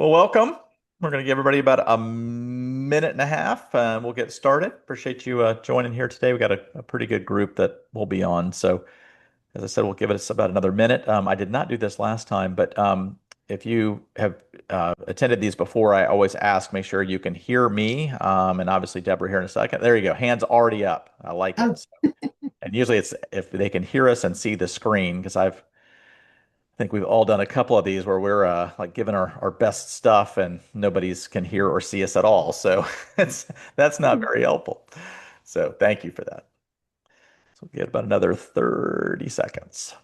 Well, welcome. We're going to give everybody about a minute and a half, and we'll get started. Appreciate you joining here today. We got a pretty good group that will be on. So, as I said, we'll give it about another minute. I did not do this last time, but if you have attended these before, I always ask, make sure you can hear me, and obviously Deborah here in a second. There you go. Hands already up. I like it. Oh, So, and usually it's if they can hear us and see the screen, because I think we've all done a couple of these where we're like giving our best stuff and nobody's can hear or see us at all. So that's not very helpful. So thank you for that. So we'll get about another 30 seconds.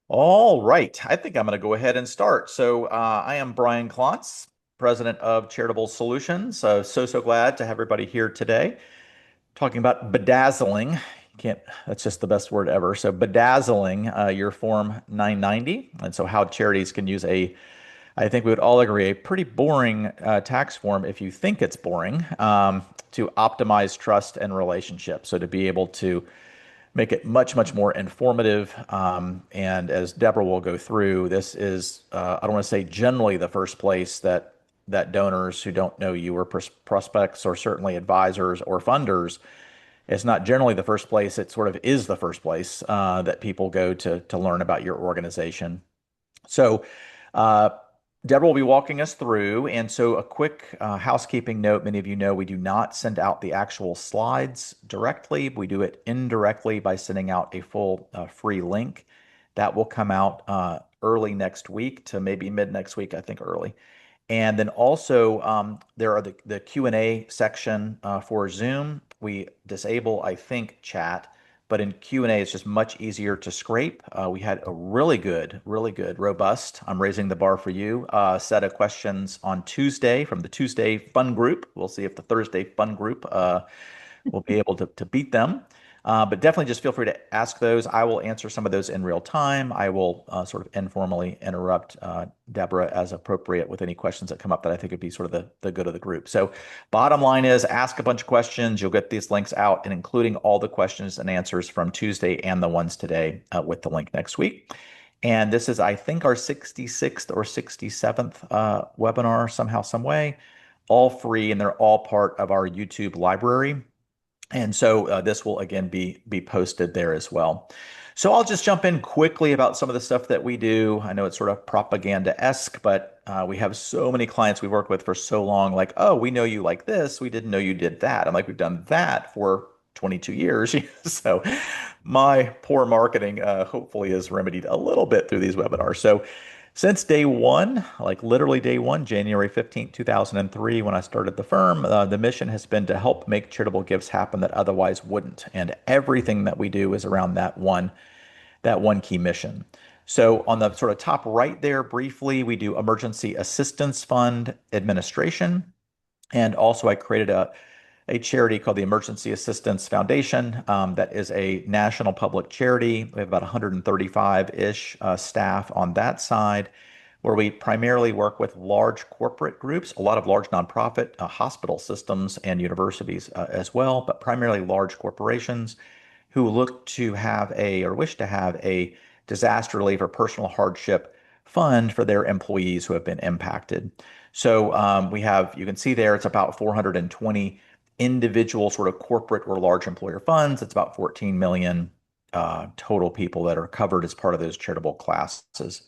All right. I think I'm going to go ahead and start. So I am Bryan Clontz, president of Charitable Solutions. So glad to have everybody here today talking about bedazzling. You can't, that's just the best word ever. So bedazzling your Form 990. And so how charities can use I think we would all agree, a pretty boring tax form if you think it's boring, to optimize trust and relationships. So to be able to make it much more informative. And as Deborah will go through, this is, I don't want to say generally the first place that donors who don't know you or prospects or certainly advisors or funders, it's not generally the first place. It sort of is the first place that people go to learn about your organization. So, uh, Deborah will be walking us through. And so, a quick housekeeping note, many of you know we do not send out the actual slides directly. We do it indirectly by sending out a full free link. That will come out early next week to maybe mid next week, I think early. And then also there are the Q&A section for Zoom. We disable, I think, chat, but in Q&A, it's just much easier to scrape. We had a really good, robust, I'm raising the bar for you, set of questions on Tuesday from the Tuesday Fun Group. We'll see if the Thursday Fun Group will be able to beat them. But definitely just feel free to ask those. I will answer some of those in real time. I will sort of informally interrupt Deborah as appropriate with any questions that come up that I think would be sort of the good of the group. So bottom line is ask a bunch of questions. You'll get these links out and including all the questions and answers from Tuesday and the ones today with the link next week. And this is, I think, our 66th or 67th webinar somehow, some way, all free, and they're all part of our YouTube library. And so this will again be posted there as well. So I'll just jump in quickly about some of the stuff that we do. I know it's sort of propaganda-esque, but we have so many clients we work with for so long, like, oh, we know you like this. We didn't know you did that. I'm like, we've done that for 22 years. So my poor marketing hopefully is remedied a little bit through these webinars. So since day one, like literally day one, January 15th, 2003, when I started the firm, the mission has been to help make charitable gifts happen that otherwise wouldn't. And everything that we do is around that one key mission. So on the sort of top right there, briefly, we do emergency assistance fund administration. And also I created a charity called the Emergency Assistance Foundation that is a national public charity. We have about 135-ish staff on that side, where we primarily work with large corporate groups, a lot of large nonprofit hospital systems and universities as well, but primarily large corporations who look to have or wish to have a disaster relief or personal hardship fund for their employees who have been impacted. So we have, you can see there, it's about 420 individual sort of corporate or large employer funds. It's about 14 million total people that are covered as part of those charitable classes.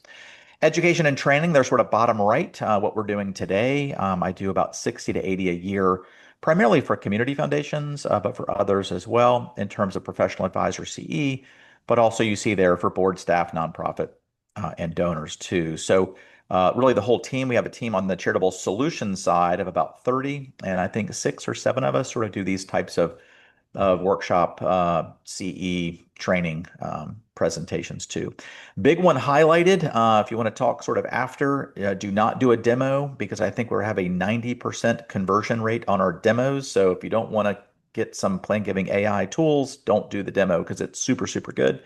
Education and training, they're sort of bottom right, what we're doing today. I do about 60 to 80 a year, primarily for community foundations, but for others as well in terms of professional advisor CE, but also you see there for board staff, nonprofit, and donors too. So really the whole team, we have a team on the charitable solutions side of about 30, and I think 6 or 7 of us sort of do these types of workshop CE training presentations too. Big one highlighted. If you want to talk sort of after, do not do a demo because I think we're having a 90% conversion rate on our demos. So if you don't want to get some plan giving AI tools, don't do the demo because it's super good.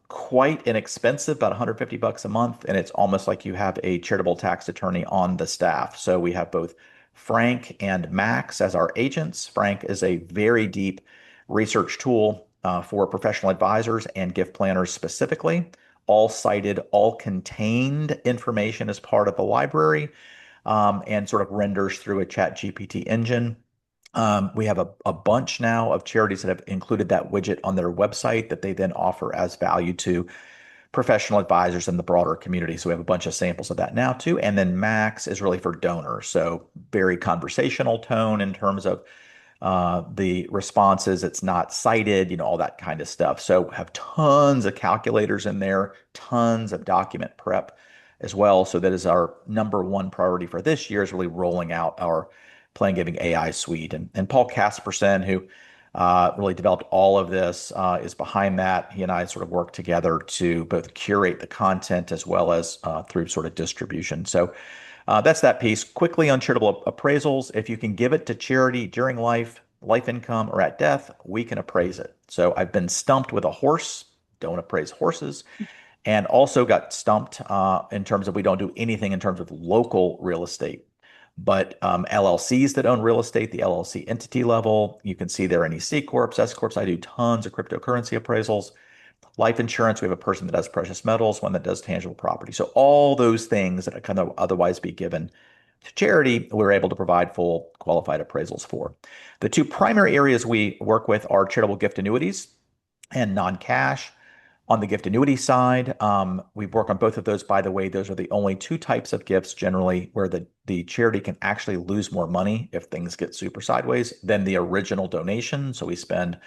quite inexpensive, about 150 bucks a month, and it's almost like you have a charitable tax attorney on the staff. So we have both Frank and Max as our agents. Frank is a very deep research tool for professional advisors and gift planners specifically. All cited, all contained information as part of the library, and sort of renders through a chat GPT engine. We have a bunch now of charities that have included that widget on their website that they then offer as value to professional advisors in the broader community. So we have a bunch of samples of that now too. And then Max is really for donors. So very conversational tone in terms of the responses. It's not cited, all that kind of stuff. So have tons of calculators in there, tons of document prep as well. So that is our number one priority for this year, is really rolling out our Plan Giving AI suite. And Paul Casperson, who really developed all of this, is behind that. He and I sort of work together to both curate the content as well as through sort of distribution. So that's that piece. Quickly on charitable appraisals, if you can give it to charity during life income, or at death, we can appraise it. So I've been stumped with a horse. Don't appraise horses. And also got stumped in terms of we don't do anything in terms of local real estate. But LLCs that own real estate, the LLC entity level, you can see there any C Corps, S Corps. I do tons of cryptocurrency appraisals. Life insurance, we have a person that does precious metals, one that does tangible property. So all those things that kind of otherwise be given to charity, we're able to provide full qualified appraisals for. The two primary areas we work with are charitable gift annuities and non-cash. On the gift annuity side, we work on both of those. By the way, those are the only two types of gifts generally where the charity can actually lose more money if things get super sideways than the original donation. So we spend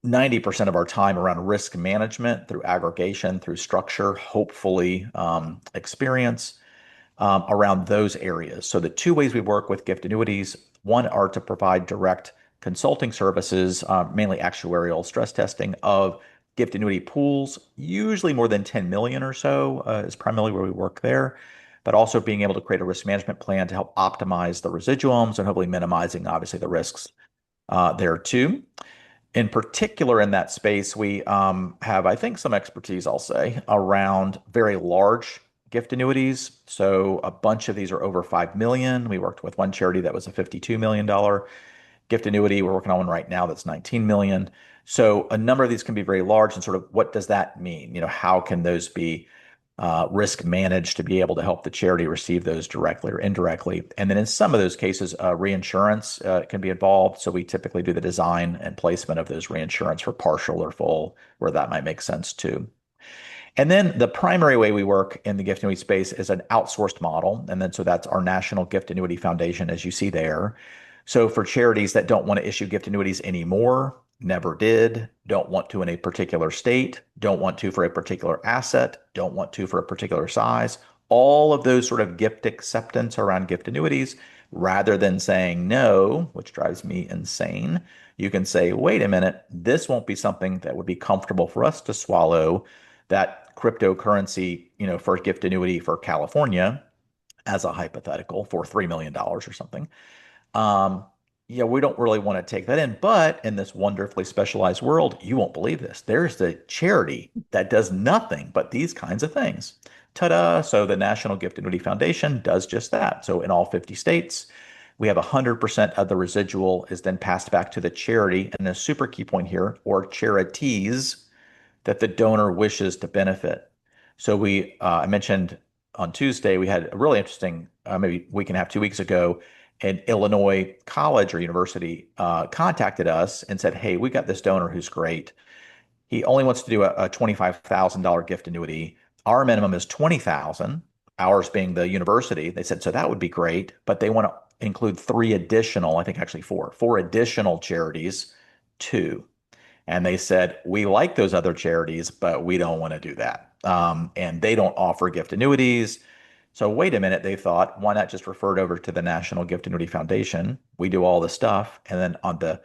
90% of our time around risk management through aggregation, through structure, hopefully experience around those areas. So the two ways we work with gift annuities, one are to provide direct consulting services, mainly actuarial stress testing of gift annuity pools, usually more than 10 million or so is primarily where we work there, but also being able to create a risk management plan to help optimize the residuums and hopefully minimizing, obviously, the risks there too. In particular, in that space, we have, I think, some expertise, I'll say, around very large gift annuities. So a bunch of these are over 5 million. We worked with one charity that was a $52 million gift annuity. We're working on one right now that's 19 million. So a number of these can be very large, and sort of what does that mean? How can those be risk managed to be able to help the charity receive those directly or indirectly? And then in some of those cases, reinsurance can be involved. So we typically do the design and placement of those reinsurance for partial or full, where that might make sense too. And then the primary way we work in the gift annuity space is an outsourced model. And then so that's our National Gift Annuity Foundation, as you see there. So for charities that don't want to issue gift annuities anymore, never did, don't want to in a particular state, don't want to for a particular asset, don't want to for a particular size, all of those sort of gift acceptance around gift annuities, rather than saying no, which drives me insane, you can say, wait a minute, this won't be something that would be comfortable for us to swallow, that cryptocurrency, for gift annuity for California, as a hypothetical, for $3 million or something. We don't really want to take that in. But in this wonderfully specialized world, you won't believe this. There's the charity that does nothing but these kinds of things. Ta-da! So the National Gift Annuity Foundation does just that. So in all 50 states, we have 100% of the residual is then passed back to the charity. And a super key point here, or charities, that the donor wishes to benefit. So I mentioned on Tuesday, we had a really interesting, maybe a week and a half, 2 weeks ago, an Illinois college or university contacted us and said, hey, we got this donor who's great. He only wants to do a $25,000 gift annuity. Our minimum is 20,000, ours being the university. They said, so that would be great, but they want to include three additional, I think actually four additional charities too. And they said, we like those other charities, but we don't want to do that. And they don't offer gift annuities. So wait a minute, they thought, why not just refer it over to the National Gift Annuity Foundation? We do all the stuff. And then on the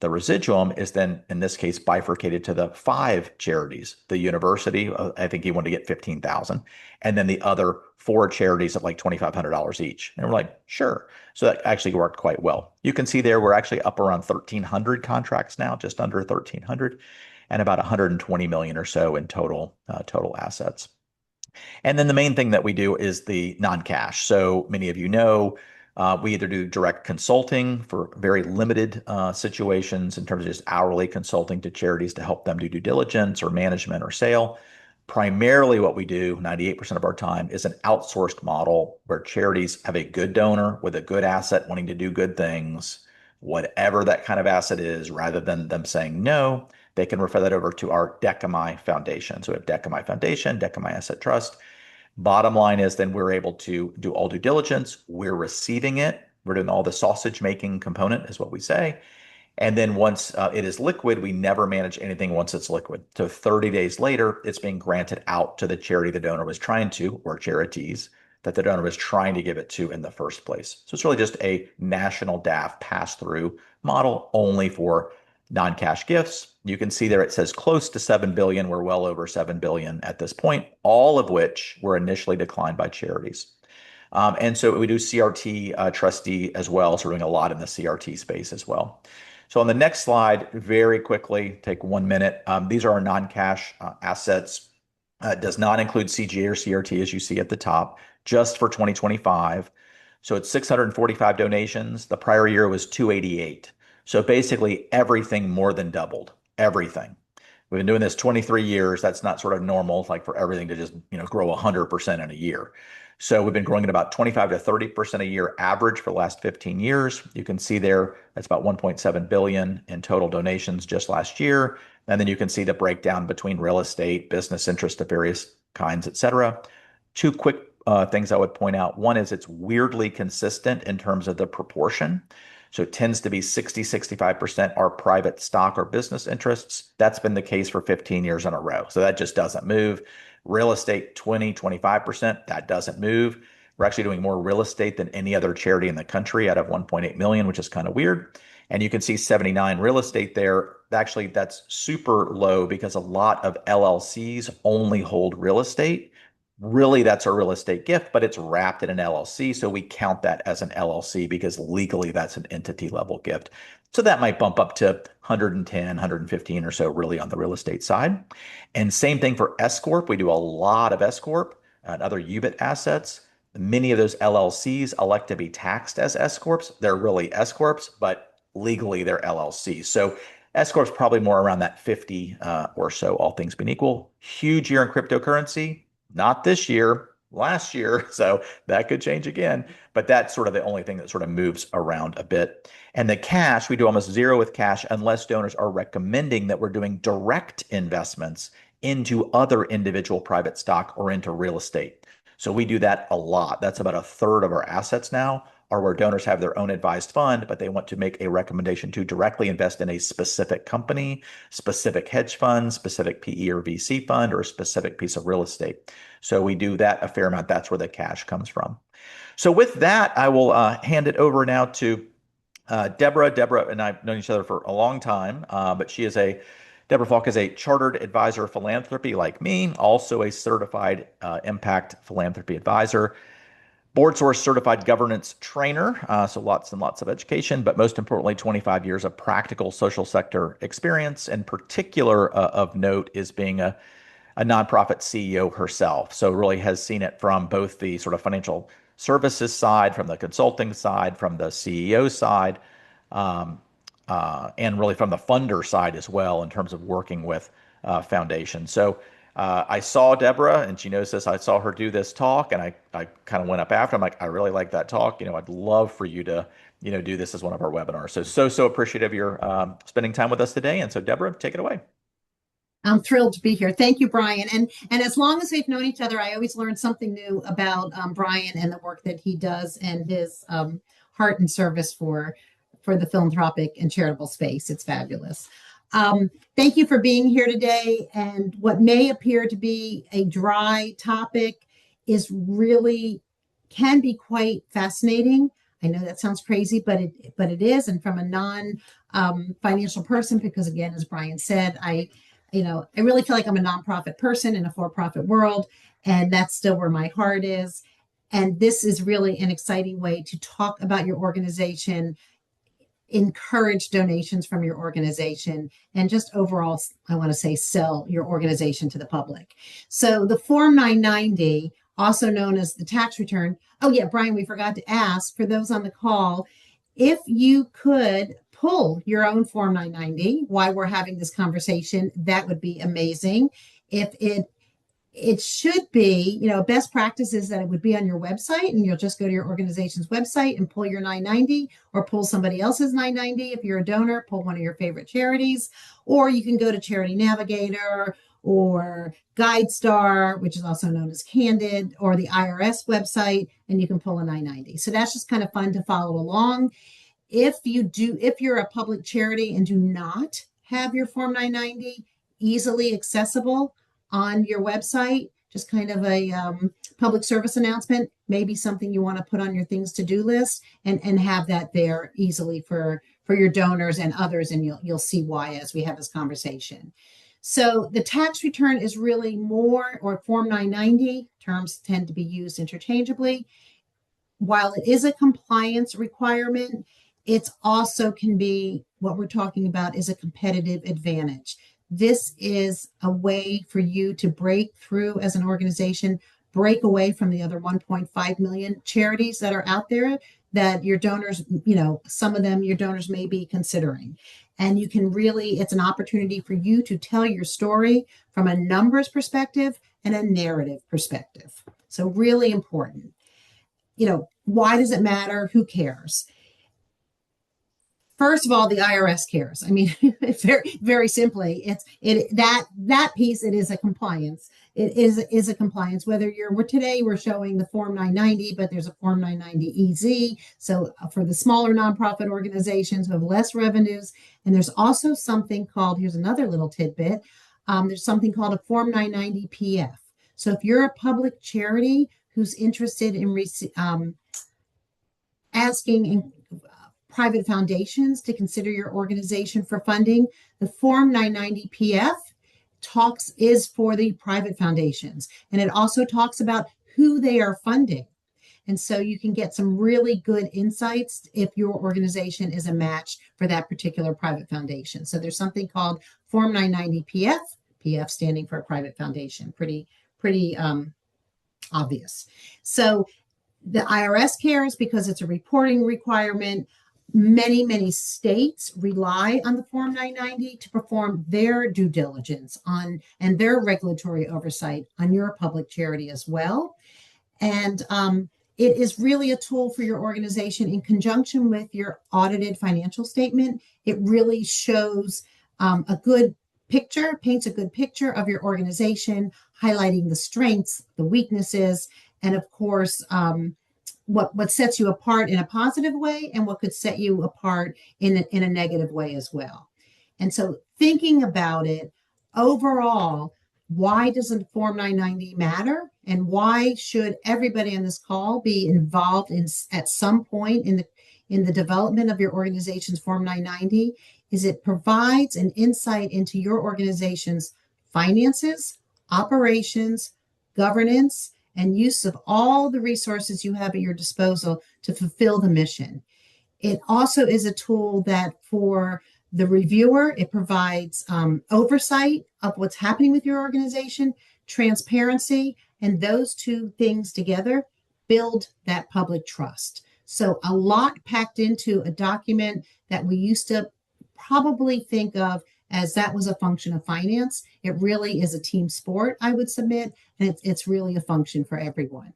residuum is then, in this case, bifurcated to the 5 charities. The university, I think he wanted to get 15,000, and then the other 4 charities at like $2,500 each. And we're like, sure. So that actually worked quite well. You can see there, we're actually up around 1,300 contracts now, just under 1,300. and about 120 million or so in total assets. And then the main thing that we do is the non-cash. So many of you know we either do direct consulting for very limited situations in terms of just hourly consulting to charities to help them do due diligence or management or sale. Primarily, what we do 98% of our time is an outsourced model where charities have a good donor with a good asset wanting to do good things, whatever that kind of asset is, rather than them saying no. They can refer that over to our Decami Foundation. So we have Decami Foundation, Decami Asset Trust. Bottom line is then we're able to do all due diligence. We're receiving it. We're doing all the sausage making component is what we say. And then once it is liquid, we never manage anything once it's liquid. So 30 days later, it's being granted out to the charity the donor was trying to, or charities that the donor was trying to give it to in the first place. So it's really just a national DAF pass-through model only for non-cash gifts. You can see there it says close to 7 billion. We're well over 7 billion at this point, all of which were initially declined by charities. And so we do CRT trustee as well. So we're doing a lot in the CRT space as well. So on the next slide, very quickly, take 1 minute. These are our non-cash assets. Does not include CGA or CRT as you see at the top, just for 2025. So it's 645 donations. The prior year was 288. So basically everything more than doubled, everything. We've been doing this 23 years. That's not sort of normal, like for everything to just, grow 100% in a year. So we've been growing at about 25 to 30% a year average for the last 15 years. You can see there, that's about 1.7 billion in total donations just last year. And then you can see the breakdown between real estate, business interest of various kinds, et cetera. Two quick things I would point out. One is it's weirdly consistent in terms of the proportion. So it tends to be 60-65% are private stock or business interests. That's been the case for 15 years in a row. So that just doesn't move. Real estate, 20-25%. That doesn't move. We're actually doing more real estate than any other charity in the country out of 1.8 million, which is kind of weird. And you can see 79 real estate there. Actually, that's super low because a lot of LLCs only hold real estate. Really, that's a real estate gift, but it's wrapped in an LLC. So we count that as an LLC because legally that's an entity level gift. So that might bump up to 110, 115 or so really on the real estate side. And same thing for S Corp. We do a lot of S Corp and other UBIT assets. Many of those LLCs elect to be taxed as S Corps. They're really S Corps, but legally they're LLCs. So S Corp's probably more around that 50 or so, all things being equal. Huge year in cryptocurrency. Not this year, last year. So that could change again. But that's sort of the only thing that sort of moves around a bit. And the cash, we do almost zero with cash unless donors are recommending that we're doing direct investments into other individual private stock or into real estate. So we do that a lot. That's about a third of our assets now, or where donors have their own advised fund, but they want to make a recommendation to directly invest in a specific company, specific hedge fund, specific PE or VC fund, or a specific piece of real estate. So we do that a fair amount. That's where the cash comes from. So with that, I will hand it over now to Debra. Debra and I've known each other for a long time, but Debra Faulk is a chartered advisor of philanthropy like me, also a certified impact philanthropy advisor. Board Source certified governance trainer, so lots and lots of education, but most importantly, 25 years of practical social sector experience. In particular, of note is being a nonprofit CEO herself. So really has seen it from both the sort of financial services side, from the consulting side, from the CEO side, um, and really from the funder side as well in terms of working with foundations. So I saw Debra, and she knows this. I saw her do this talk, and I kind of went up after. I'm like, I really like that talk. I'd love for you to, do this as one of our webinars. So appreciative of your spending time with us today. And so, Debra, take it away. I'm thrilled to be here. Thank you, Bryan. And as long as we've known each other, I always learn something new about Bryan and the work that he does and his heart and service for the philanthropic and charitable space. It's fabulous. Thank you for being here today. And what may appear to be a dry topic is really can be quite fascinating. I know that sounds crazy, but it is. And from a non financial person, because again, as Bryan said, I really feel like I'm a nonprofit person in a for-profit world, and that's still where my heart is. And this is really an exciting way to talk about your organization encourage donations from your organization, and just overall, I want to say, sell your organization to the public. So the Form 990, also known as the tax return. Oh, yeah, Bryan, we forgot to ask for those on the call if you could pull your own Form 990 while we're having this conversation. That would be amazing. If it should be, best practice is that it would be on your website, and you'll just go to your organization's website and pull your 990, or pull somebody else's 990. If you're a donor, pull one of your favorite charities, or you can go to Charity Navigator or GuideStar, which is also known as Candid, or the IRS website, and you can pull a 990. So that's just kind of fun to follow along. If you're a public charity and do not have your Form 990 easily accessible on your website, just kind of a public service announcement, maybe something you want to put on your things to do list, and have that there easily for your donors and others, and you'll see why as we have this conversation. So the tax return is really more, or Form 990, terms tend to be used interchangeably. While it is a compliance requirement, it's also can be, what we're talking about is a competitive advantage. This is a way for you to break through as an organization, break away from the other 1.5 million charities that are out there that your donors, some of them your donors may be considering. And you can really, it's an opportunity for you to tell your story from a numbers perspective and a narrative perspective. So really important. Why does it matter? Who cares? First of all, the IRS cares. I mean, very, very simply, that piece. It is a compliance. It is a compliance. Whether we're showing the Form 990, but there's a Form 990 EZ. So for the smaller nonprofit organizations who have less revenues, and there's also something called, here's another little tidbit. There's something called a Form 990 PF. So if you're a public charity who's interested in asking private foundations to consider your organization for funding, the Form 990 PF is for the private foundations, and it also talks about who they are funding. And so you can get some really good insights if your organization is a match for that particular private foundation. So there's something called Form 990 PF, PF standing for a private foundation. Pretty obvious. So the IRS cares because it's a reporting requirement. Many, many states rely on the Form 990 to perform their due diligence on and their regulatory oversight on your public charity as well. And it is really a tool for your organization in conjunction with your audited financial statement. It really shows a good picture, paints a good picture of your organization, highlighting the strengths, the weaknesses, and of course, what sets you apart in a positive way and what could set you apart in a negative way as well. And so thinking about it overall, why doesn't Form 990 matter? And why should everybody on this call be involved at some point in the development of your organization's Form 990? Is it provides an insight into your organization's finances, operations, governance, and use of all the resources you have at your disposal to fulfill the mission. It also is a tool that for the reviewer, it provides oversight of what's happening with your organization, transparency, and those two things together build that public trust. So a lot packed into a document that we used to probably think of as that was a function of finance. It really is a team sport, I would submit, and it's really a function for everyone.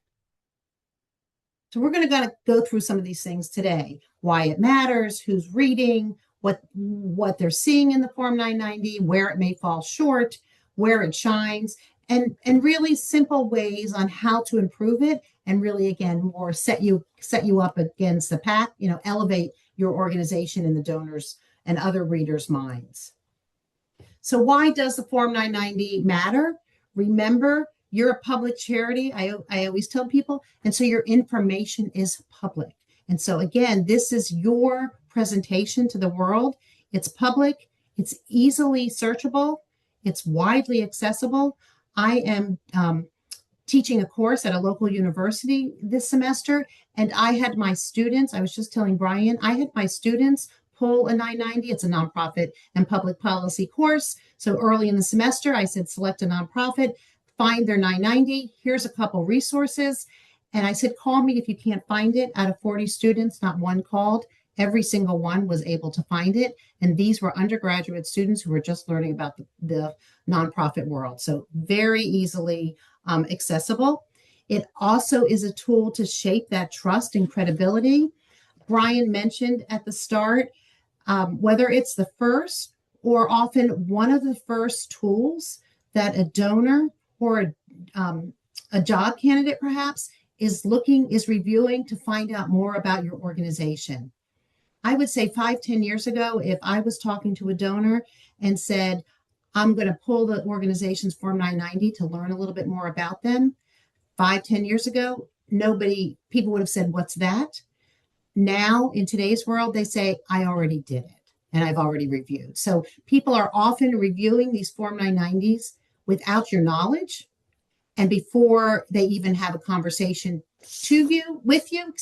So we're going to go through some of these things today. Why it matters, who's reading, what they're seeing in the Form 990, where it may fall short, where it shines, and really simple ways on how to improve it, and really, again, more set you up against the pack, elevate your organization in the donors and other readers' minds. So why does the Form 990 matter? Remember, you're a public charity. I always tell people, and so your information is public. And so again, this is your presentation to the world. It's public, it's easily searchable, it's widely accessible. I am teaching a course at a local university this semester, and I had my students, I was just telling Bryan, I had my students pull a 990. It's a nonprofit and public policy course. So early in the semester, I said, select a nonprofit, find their 990. Here's a couple resources. And I said, call me if you can't find it. Out of 40 students, not one called. Every single one was able to find it. And these were undergraduate students who were just learning about the nonprofit world. So very easily accessible. It also is a tool to shape that trust and credibility. Bryan mentioned at the start, whether it's the first or often one of the first tools that a donor or a job candidate perhaps is reviewing to find out more about your organization. I would say 5-10 years ago, if I was talking to a donor and said, I'm going to pull the organization's Form 990 to learn a little bit more about them, 5-10 years ago, people would have said, what's that? Now, in today's world, they say, I already did it and I've already reviewed. So people are often reviewing these Form 990s without your knowledge and before they even have a conversation with you,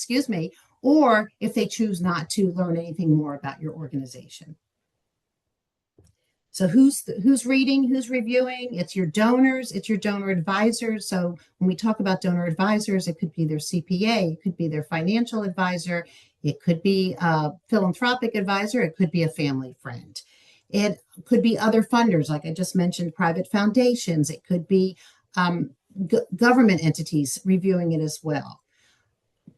or if they choose not to learn anything more about your organization. So who's reading, who's reviewing? It's your donors, it's your donor advisors. So when we talk about donor advisors, it could be their CPA, it could be their financial advisor, it could be a philanthropic advisor, it could be a family friend. It could be other funders, like I just mentioned, private foundations. It could be government entities reviewing it as well.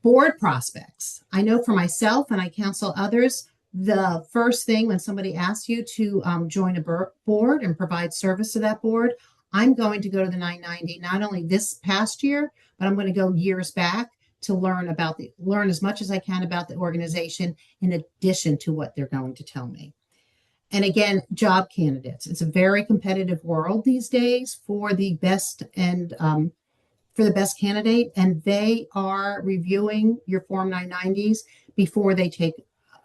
Board prospects. I know for myself, and I counsel others, the first thing when somebody asks you to join a board and provide service to that board, I'm going to go to the 990, not only this past year, but I'm going to go years back to learn as much as I can about the organization in addition to what they're going to tell me. And again, job candidates. It's a very competitive world these days for the best candidate, and they are reviewing your Form 990s before they take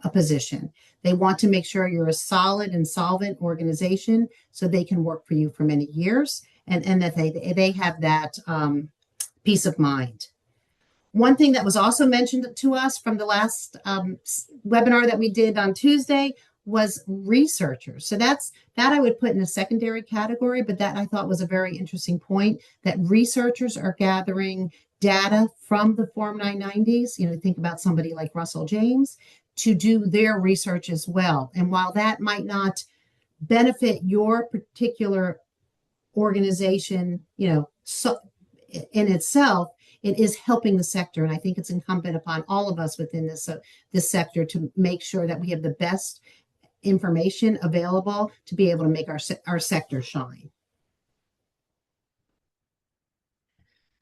a position. They want to make sure you're a solid and solvent organization so they can work for you for many years and that they have that peace of mind. One thing that was also mentioned to us from the last webinar that we did on Tuesday was researchers. So that I would put in a secondary category, but that I thought was a very interesting point, that researchers are gathering data from the Form 990s. Think about somebody like Russell James to do their research as well. And while that might not benefit your particular organization, so in itself, it is helping the sector. And I think it's incumbent upon all of us within this sector to make sure that we have the best information available to be able to make our sector shine.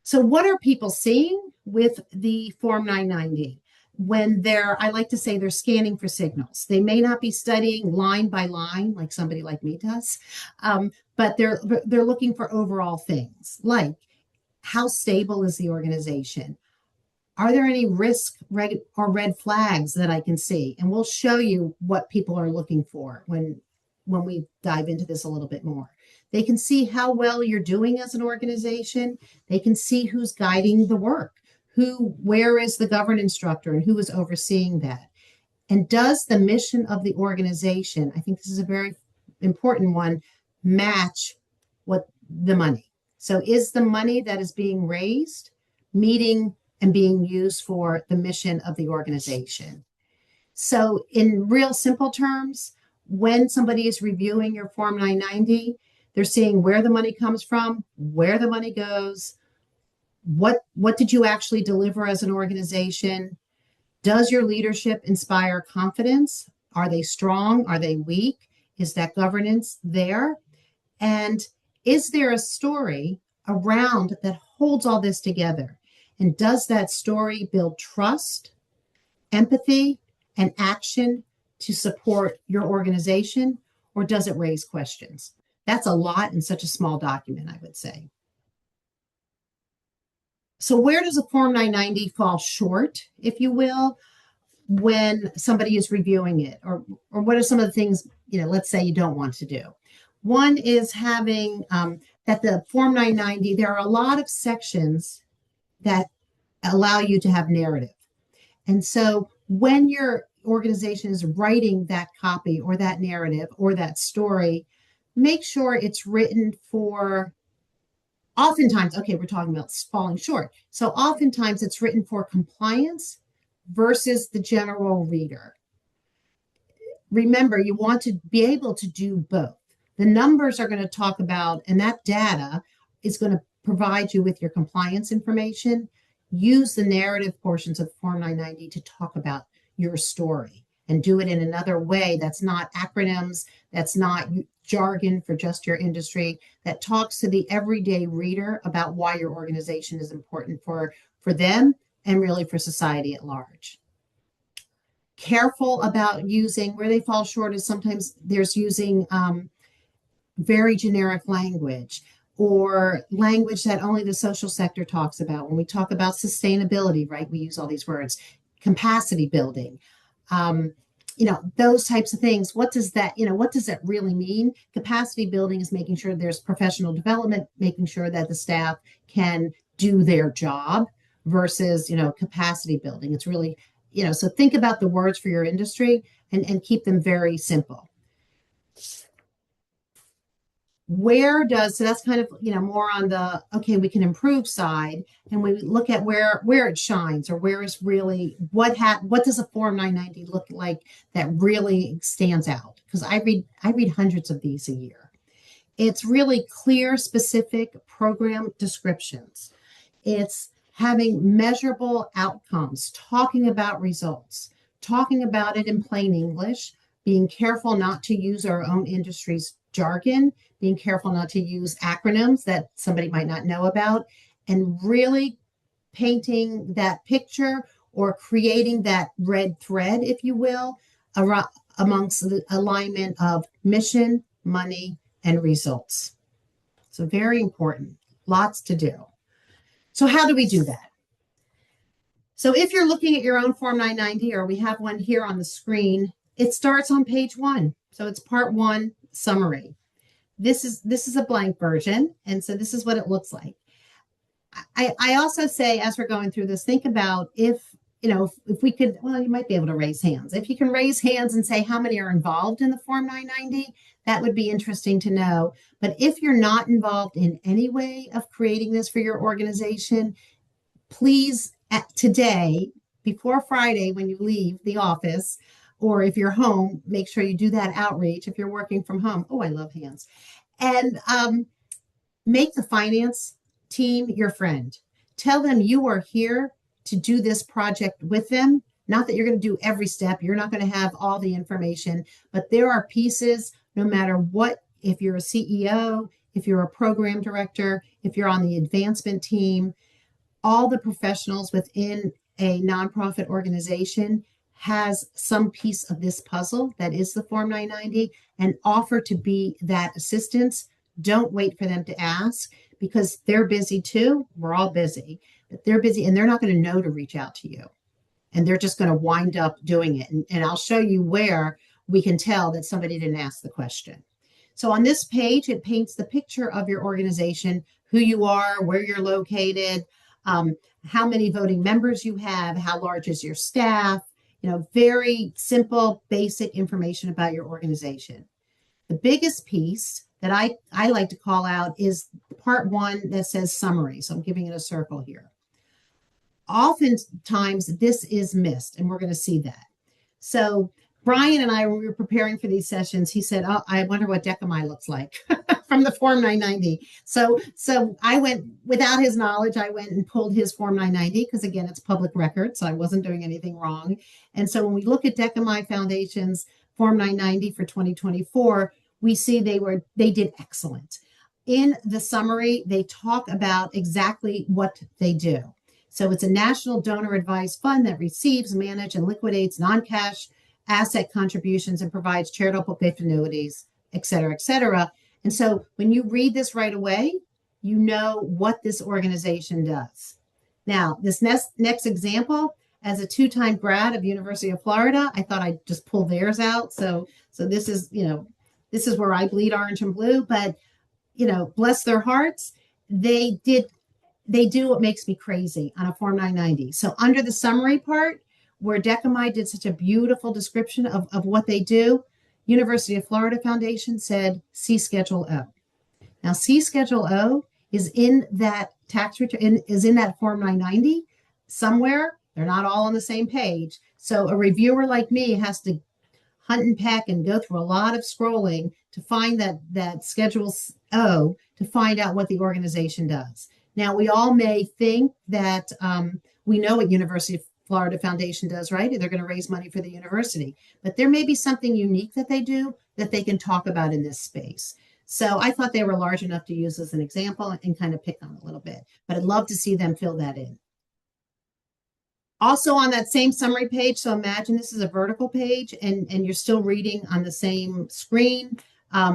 So what are people seeing with the Form 990? When I like to say they're scanning for signals. They may not be studying line by line like somebody like me does, but they're looking for overall things like, how stable is the organization? Are there any risk or red flags that I can see? And we'll show you what people are looking for when we dive into this a little bit more. They can see how well you're doing as an organization. They can see who's guiding the work, where is the governance structure and who is overseeing that. And does the mission of the organization, I think this is a very important one, match the money? So is the money that is being raised meeting and being used for the mission of the organization? So in real simple terms, when somebody is reviewing your Form 990, they're seeing where the money comes from, where the money goes, what did you actually deliver as an organization? Does your leadership inspire confidence? Are they strong? Are they weak? Is that governance there? And is there a story around that holds all this together? And does that story build trust, empathy, and action to support your organization? Or does it raise questions? That's a lot in such a small document, I would say. So where does a Form 990 fall short, if you will, when somebody is reviewing it? Or what are some of the things, let's say you don't want to do? One is having that the Form 990, there are a lot of sections that allow you to have narrative. And so when you're organization is writing that copy or that narrative or that story, make sure it's written for, oftentimes, okay, we're talking about falling short. So oftentimes it's written for compliance versus the general reader. Remember, you want to be able to do both. The numbers are going to talk about, and that data is going to provide you with your compliance information. Use the narrative portions of Form 990 to talk about your story and do it in another way that's not acronyms, that's not jargon for just your industry, that talks to the everyday reader about why your organization is important for them and really for society at large. Careful about using, where they fall short is sometimes there's using very generic language or language that only the social sector talks about. When we talk about sustainability, right, we use all these words, capacity building, those types of things. What does that really mean? Capacity building is making sure there's professional development, making sure that the staff can do their job versus, capacity building. It's really, so think about the words for your industry and keep them very simple. So that's kind of, more on the, okay, we can improve side. And we look at where it shines or where is really, what does a Form 990 look like that really stands out? Because I read hundreds of these a year. It's really clear, specific program descriptions. It's having measurable outcomes, talking about results, talking about it in plain English, being careful not to use our own industry's jargon, being careful not to use acronyms that somebody might not know about, and really painting that picture or creating that red thread, if you will, amongst the alignment of mission, money, and results. So very important, lots to do. So how do we do that? So if you're looking at your own Form 990, or we have one here on the screen, it starts on page 1. So it's part 1, summary. This is a blank version, and so this is what it looks like. I also say, as we're going through this, think about if we could, well, you might be able to raise hands. If you can raise hands and say how many are involved in the Form 990, that would be interesting to know. But if you're not involved in any way of creating this for your organization, please, today, before Friday, when you leave the office, or if you're home, make sure you do that outreach. If you're working from home, oh, I love hands. And make the finance team your friend. Tell them you are here to do this project with them. Not that you're going to do every step. You're not going to have all the information, but there are pieces, no matter what, if you're a CEO, if you're a program director, if you're on the advancement team, all the professionals within a nonprofit organization has some piece of this puzzle that is the Form 990, and offer to be that assistance. Don't wait for them to ask, because they're busy too. We're all busy, but they're busy and they're not going to know to reach out to you. And they're just going to wind up doing it. And I'll show you where we can tell that somebody didn't ask the question. So on this page, it paints the picture of your organization, who you are, where you're located, how many voting members you have, how large is your staff, very simple, basic information about your organization. The biggest piece that I like to call out is part 1 that says summary. So I'm giving it a circle here. Oftentimes this is missed, and we're going to see that. So Bryan and I, when we were preparing for these sessions, he said, oh, I wonder what Decami looks like from the Form 990. So I went, without his knowledge, I went and pulled his Form 990, because again, it's public record, so I wasn't doing anything wrong. And so when we look at Decami Foundation's Form 990 for 2024, we see they did excellent. In the summary, they talk about exactly what they do. So it's a national donor advised fund that receives, manages, and liquidates non-cash asset contributions and provides charitable gift annuities, et cetera, et cetera. And so when you read this right away, you know what this organization does. Now, this next example, as a 2-time grad of University of Florida, I thought I'd just pull theirs out. So this is, this is where I bleed orange and blue, but, bless their hearts, they do what makes me crazy on a Form 990. So under the summary part, where Decamai did such a beautiful description of what they do, University of Florida Foundation said, see Schedule O. Now, see Schedule O is in that tax return, is in that Form 990 somewhere. They're not all on the same page. So a reviewer like me has to hunt and peck and go through a lot of scrolling to find that Schedule O to find out what the organization does. Now, we all may think that we know what University of Florida Foundation does, right? They're going to raise money for the university, but there may be something unique that they do that they can talk about in this space. So I thought they were large enough to use as an example and kind of pick on a little bit, but I'd love to see them fill that in. Also on that same summary page, so imagine this is a vertical page and you're still reading on the same screen,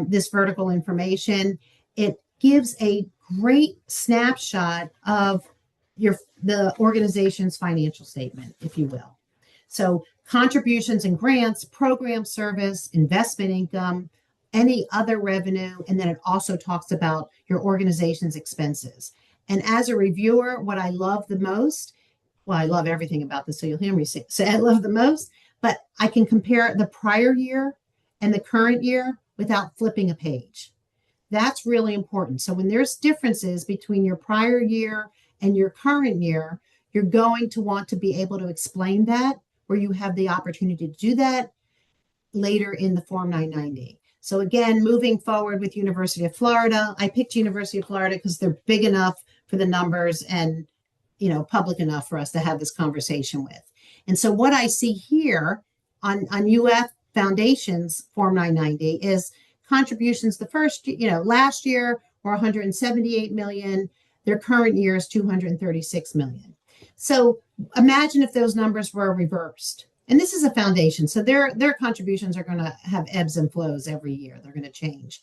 this vertical information. It gives a great snapshot of the organization's financial statement, if you will. So contributions and grants, program service, investment income, any other revenue, and then it also talks about your organization's expenses. And as a reviewer, what I love the most, well, I love everything about this, so you'll hear me say I love the most, but I can compare the prior year and the current year without flipping a page. That's really important. So when there's differences between your prior year and your current year, you're going to want to be able to explain that, where you have the opportunity to do that later in the Form 990. So again, moving forward with University of Florida, I picked University of Florida because they're big enough for the numbers and public enough for us to have this conversation with. And so what I see here on UF Foundation's Form 990 is contributions the first, last year were 178 million. Their current year is 236 million. So imagine if those numbers were reversed. And this is a foundation, so their contributions are going to have ebbs and flows every year. They're going to change.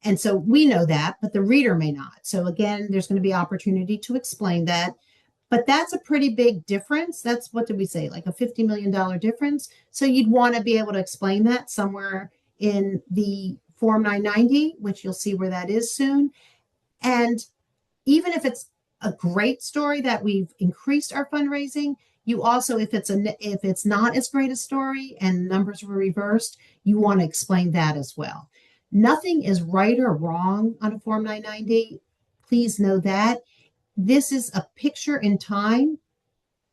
And so we know that, but the reader may not. So again, there's going to be opportunity to explain that. But that's a pretty big difference. That's, what did we say, like a $50 million difference? So you'd want to be able to explain that somewhere in the Form 990, which you'll see where that is soon. And even if it's a great story that we've increased our fundraising, you also, if it's not as great a story and numbers were reversed, you want to explain that as well. Nothing is right or wrong on a Form 990. Please know that. This is a picture in time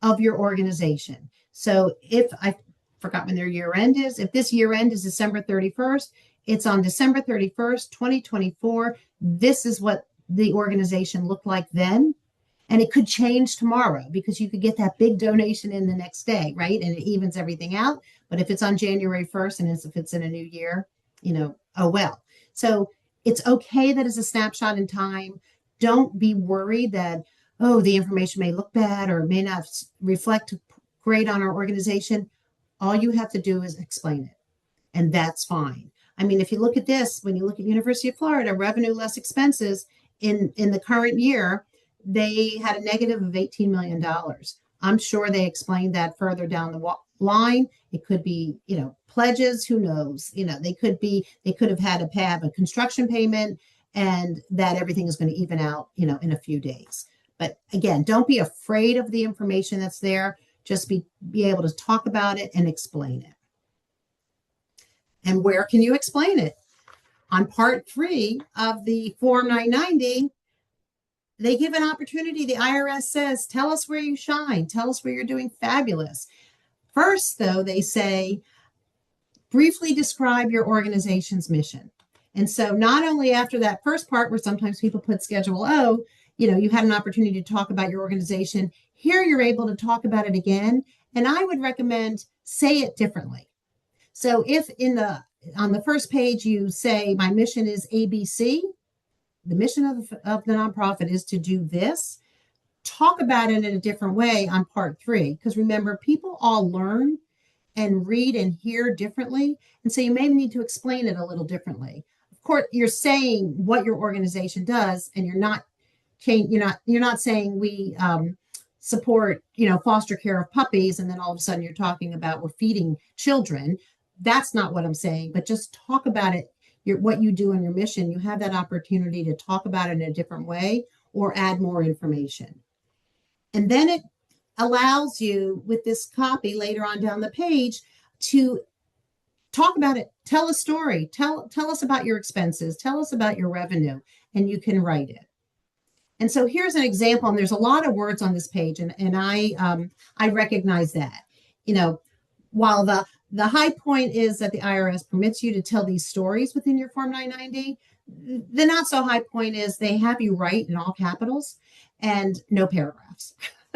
of your organization. So if I forgot when their year end is, if this year end is December 31st, it's on December 31st, 2024. This is what the organization looked like then. And it could change tomorrow because you could get that big donation in the next day, right? And it evens everything out. But if it's on January 1st and if it's in a new year, oh well. So it's okay that it's a snapshot in time. Don't be worried that, the information may look bad or it may not reflect great on our organization. All you have to do is explain it. And that's fine. I mean, if you look at this, when you look at University of Florida, revenue less expenses in the current year, they had a negative of $18 million. I'm sure they explained that further down the line. It could be, pledges, who knows? They could have had to have a construction payment and that everything is going to even out, in a few days. But again, don't be afraid of the information that's there. Just be able to talk about it and explain it. And where can you explain it? On part 3 of the Form 990, they give an opportunity. The IRS says, tell us where you shine. Tell us where you're doing fabulous. First, though, they say, briefly describe your organization's mission. And so not only after that first part where sometimes people put Schedule O, you had an opportunity to talk about your organization. Here you're able to talk about it again. And I would recommend say it differently. So if on the first page you say, my mission is ABC, the mission of the nonprofit is to do this, talk about it in a different way on part 3. Because remember, people all learn and read and hear differently. And so you may need to explain it a little differently. Of course, you're saying what your organization does, and you're not saying we support, foster care of puppies, and then all of a sudden you're talking about we're feeding children. That's not what I'm saying, but just talk about it. What you do in your mission, you have that opportunity to talk about it in a different way or add more information. And then allows you with this copy later on down the page to talk about it, tell a story, tell us about your expenses, tell us about your revenue, and you can write it. And so here's an example, and there's a lot of words on this page, and I recognize that. You know, while the high point is that the IRS permits you to tell these stories within your Form 990, the not so high point is they have you write in all capitals and no paragraphs.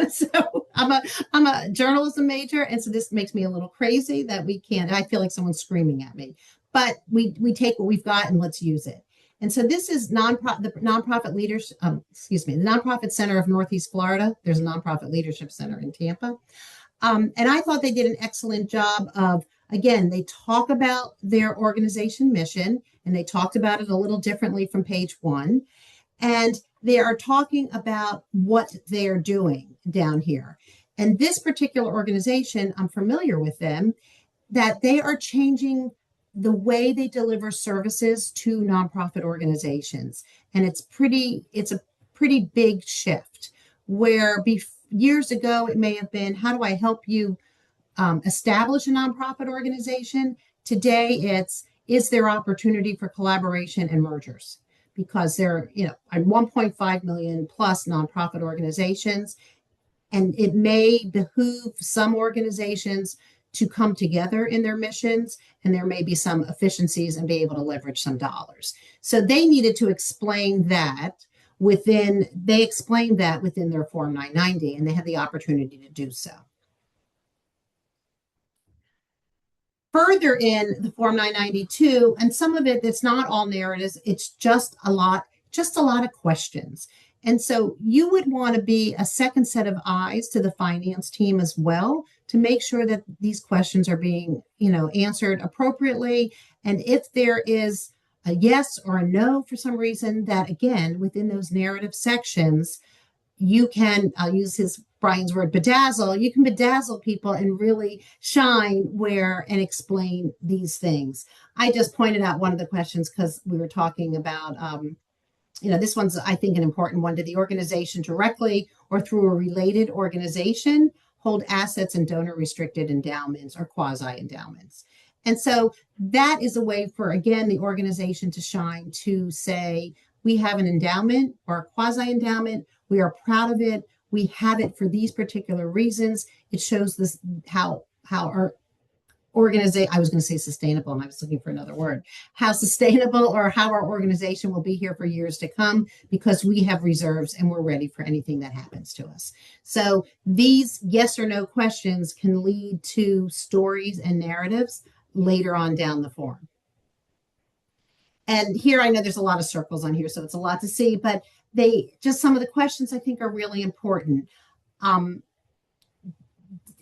So I'm a journalism major, and so this makes me a little crazy that we can't. I feel like someone's screaming at me, but we take what we've got and let's use it. And so this is the nonprofit leaders. Excuse me, the Nonprofit Center of Northeast Florida. There's a nonprofit leadership center in Tampa, and I thought they did an excellent job of. Again, they talk about their organization mission, and they talked about it a little differently from page 1. And they are talking about what they're doing down here. And this particular organization, I'm familiar with them, that they are changing the way they deliver services to nonprofit organizations. And it's a pretty big shift where years ago it may have been, how do I help you establish a nonprofit organization? Today it's, is there opportunity for collaboration and mergers? Because there are 1.5 million plus nonprofit organizations, and it may behoove some organizations to come together in their missions, and there may be some efficiencies and be able to leverage some dollars. So they needed to explain that they explained that within their Form 990, and they had the opportunity to do so. Further in the Form 992, and some of it's not all narratives, it's just a lot of questions. And so you would want to be a second set of eyes to the finance team as well to make sure that these questions are being, answered appropriately. And if there is a yes or a no for some reason, that again, within those narrative sections, you can, I'll use Bryan's word, bedazzle. You can bedazzle people and really shine and explain these things. I just pointed out one of the questions because we were talking about, this one's, I think, an important one. Did the organization directly or through a related organization hold assets in donor restricted endowments or quasi endowments? And so that is a way for, again, the organization to shine, to say, we have an endowment or a quasi endowment. We are proud of it. We have it for these particular reasons. It shows this how our organization, I was going to say sustainable, and I was looking for another word, how sustainable or how our organization will be here for years to come because we have reserves and we're ready for anything that happens to us. So these yes or no questions can lead to stories and narratives later on down the form. And here I know there's a lot of circles on here, so it's a lot to see, but some of the questions I think are really important.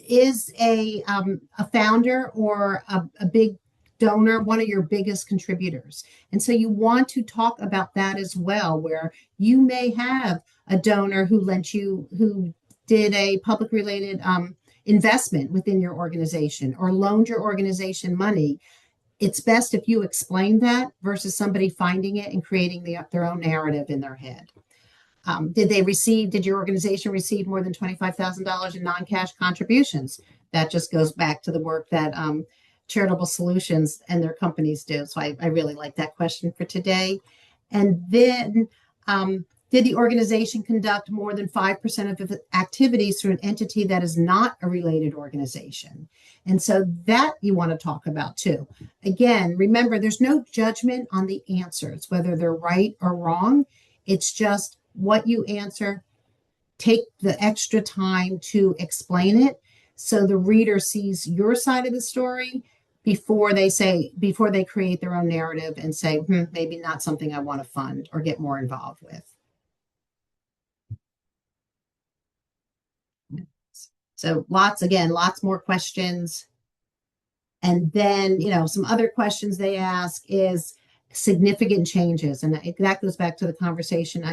Is a founder or a big donor one of your biggest contributors? And so you want to talk about that as well, where you may have a donor who did a public related investment within your organization or loaned your organization money. It's best if you explain that versus somebody finding it and creating their own narrative in their head. Did your organization receive more than $25,000 in non-cash contributions? That just goes back to the work that Charitable Solutions and their companies do. So I really like that question for today. And then, did the organization conduct more than 5% of its activities through an entity that is not a related organization? And so that you want to talk about too. Again, remember, there's no judgment on the answers, whether they're right or wrong. It's just what you answer. Take the extra time to explain it so the reader sees your side of the story before they create their own narrative and say, maybe not something I want to fund or get more involved with. So lots more questions. And then, some other questions they ask is significant changes. And that goes back to the conversation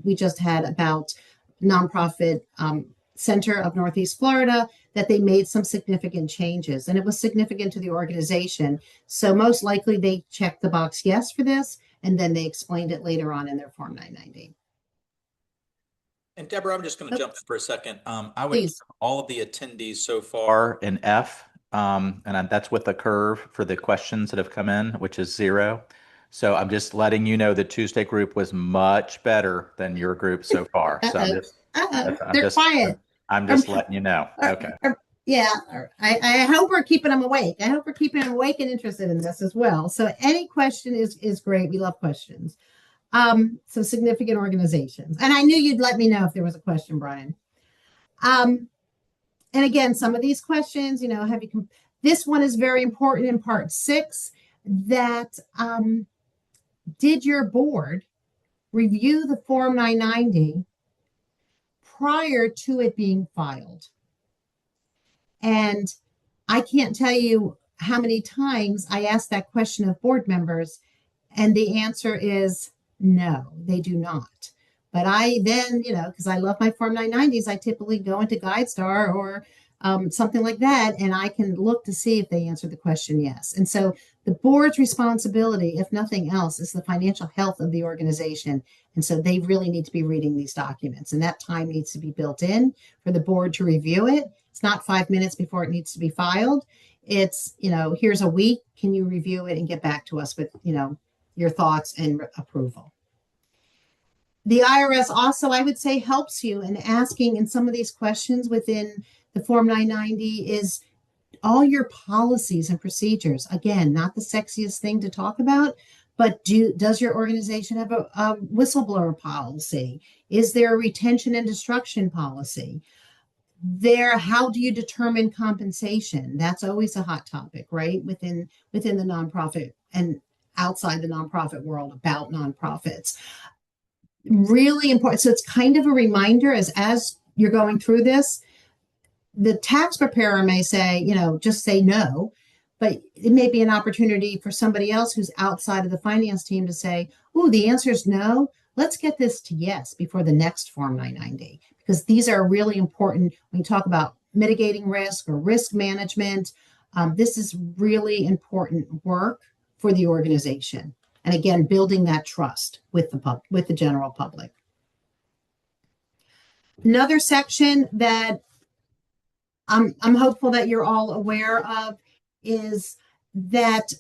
we just had about Nonprofit Center of Northeast Florida, that they made some significant changes, and it was significant to the organization. So most likely they checked the box yes for this, and then they explained it later on in their Form 990. And Deborah, I'm just going to Oh, jump in for a second. I would give please. all of the attendees so far an F, that's with a curve for the questions that have come in, which is 0. So I'm just letting you know the Tuesday group was much better than your group so far. So Uh-oh. Uh-oh. I'm They're just, quiet. I'm Um, just letting you know. uh, Okay. yeah, I hope we're keeping them awake. I hope we're keeping them awake and interested in this as well. So any question is great. We love questions. Some significant organizations. And I knew you'd let me know if there was a question, Bryan. Um, and again, some of these questions, this one is very important in part 6 that did your board review the Form 990 prior to it being filed? And I can't tell you how many times I asked that question of board members, and the answer is no, they do not. But I then, because I love my Form 990s, I typically go into GuideStar or something like that, and I can look to see if they answer the question yes. And so the board's responsibility, if nothing else, is the financial health of the organization. And so they really need to be reading these documents, and that time needs to be built in for the board to review it. It's not 5 minutes before it needs to be filed. It's, here's a week. Can you review it and get back to us with, your thoughts and approval? The IRS also, I would say, helps you in asking in some of these questions within the Form 990 is all your policies and procedures. Again, not the sexiest thing to talk about, but does your organization have a whistleblower policy? Is there a retention and destruction policy? How do you determine compensation? That's always a hot topic, right? Within the nonprofit and outside the nonprofit world about nonprofits. Really important. So it's kind of a reminder as you're going through this, the tax preparer may say, just say no, but it may be an opportunity for somebody else who's outside of the finance team to say, oh, the answer is no. Let's get this to yes before the next Form 990, because these are really important when you talk about mitigating risk or risk management. This is really important work for the organization. And again, building that trust with the general public. Another section that I'm hopeful that you're all aware of is that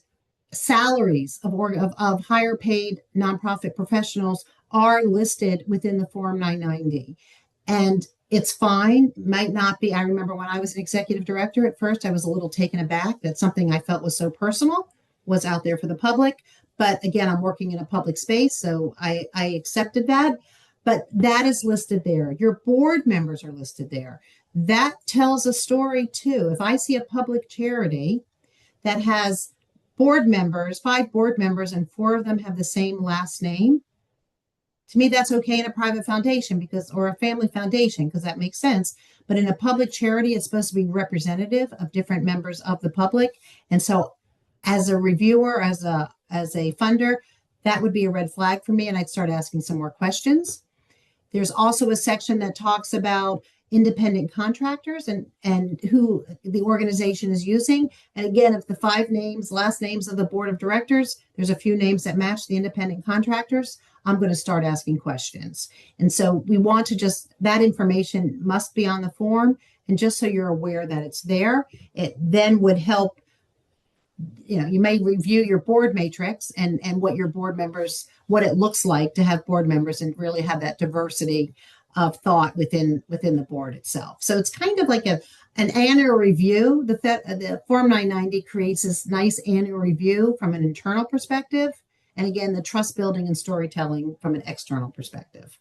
salaries of higher paid nonprofit professionals are listed within the Form 990. And it's fine, might not be. I remember when I was an executive director at first, I was a little taken aback that something I felt was so personal was out there for the public. But again, I'm working in a public space, so I accepted that. But that is listed there. Your board members are listed there. That tells a story too. If I see a public charity that has board members, 5 board members, and 4 of them have the same last name, to me, that's okay in a private foundation or a family foundation, because that makes sense. But in a public charity, it's supposed to be representative of different members of the public. And so as a reviewer, as a funder, that would be a red flag for me. And I'd start asking some more questions. There's also a section that talks about independent contractors and who the organization is using. And again, if the 5 last names of the board of directors, there's a few names that match the independent contractors, I'm going to start asking questions. And so we want to that information must be on the form. And just so you're aware that it's there, it then would help. You may review your board matrix and what your board members, what it looks like to have board members and really have that diversity of thought within the board itself. So it's kind of like an annual review. The Form 990 creates this nice annual review from an internal perspective. And again, the trust building and storytelling from an external perspective.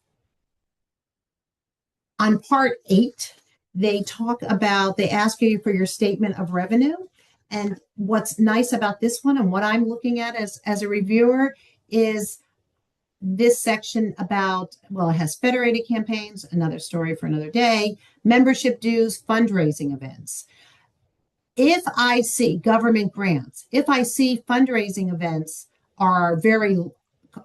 On part 8, they ask you for your statement of revenue. And what's nice about this one and what I'm looking at as a reviewer is this section about, it has federated campaigns, another story for another day, membership dues, fundraising events. If I see government grants, if I see fundraising events are very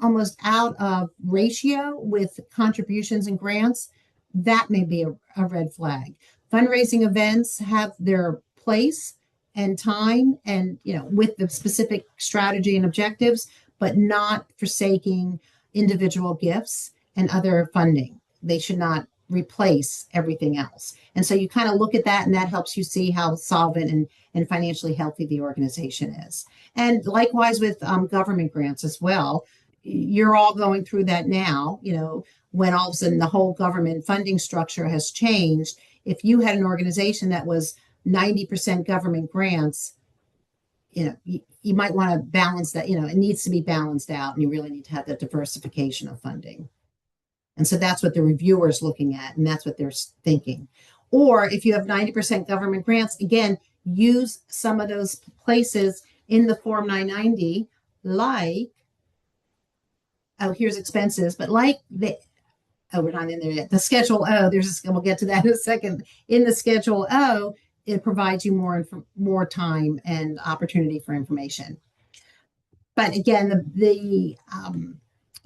almost out of ratio with contributions and grants, that may be a red flag. Fundraising events have their place and time and, with the specific strategy and objectives, but not forsaking individual gifts and other funding. They should not replace everything else. And so you kind of look at that, and that helps you see how solvent and financially healthy the organization is. And likewise with government grants as well. You're all going through that now, when all of a sudden the whole government funding structure has changed. If you had an organization that was 90% government grants, you might want to balance that. It needs to be balanced out, and you really need to have that diversification of funding. And so that's what the reviewer is looking at, and that's what they're thinking. Or if you have 90% government grants, again, use some of those places in the Form 990, like, oh, here's expenses, but like we're not in there yet. The Schedule O, we'll get to that in a second. In the Schedule O, it provides you more time and opportunity for information. But again, the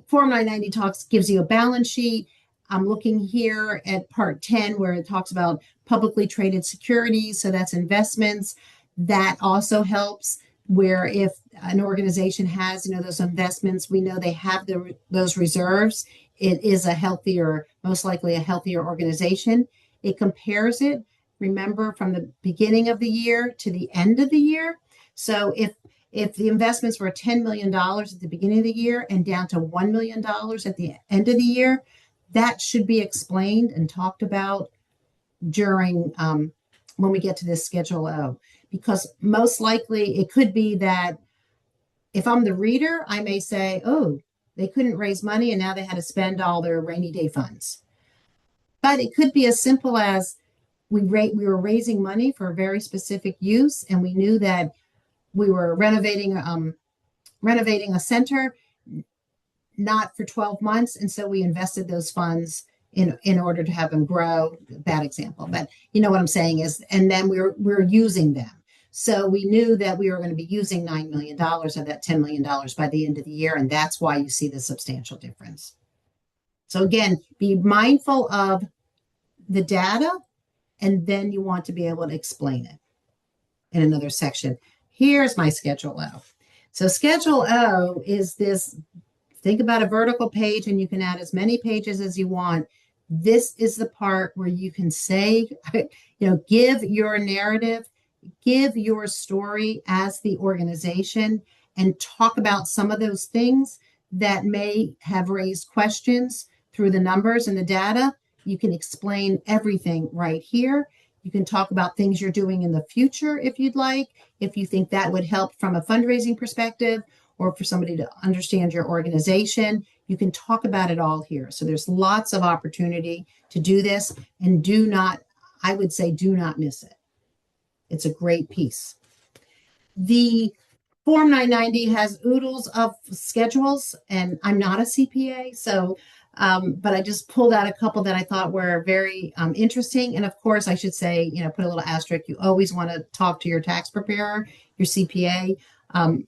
Form 990 gives you a balance sheet. I'm looking here at Part 10, where it talks about publicly traded securities. So that's investments. That also helps, where if an organization has, those investments, we know they have those reserves. It is most likely a healthier organization. It compares it, remember, from the beginning of the year to the end of the year. So if the investments were $10 million at the beginning of the year and down to $1 million at the end of the year, that should be explained and talked about during when we get to this Schedule O. Because most likely it could be that if I'm the reader, I may say, oh, they couldn't raise money and now they had to spend all their rainy day funds. But it could be as simple as we were raising money for a very specific use, and we knew that we were renovating a center, not for 12 months, and so we invested those funds in order to have them grow. Bad example, but you know what I'm saying is, and then we're using them. So we knew that we were going to be using $9 million of that $10 million by the end of the year, and that's why you see the substantial difference. So again, be mindful of the data, and then you want to be able to explain it in another section. Here's my Schedule O. So Schedule O is this, think about a vertical page, and you can add as many pages as you want. This is the part where you can say, give your narrative, give your story as the organization, and talk about some of those things that may have raised questions through the numbers and the data. You can explain everything right here. You can talk about things you're doing in the future if you'd like, if you think that would help from a fundraising perspective, or for somebody to understand your organization. You can talk about it all here. So there's lots of opportunity to do this, and I would say do not miss it. It's a great piece. The Form 990 has oodles of schedules, and I'm not a CPA, but I just pulled out a couple that I thought were very interesting. And of course, I should say, put a little asterisk. You always want to talk to your tax preparer, your CPA,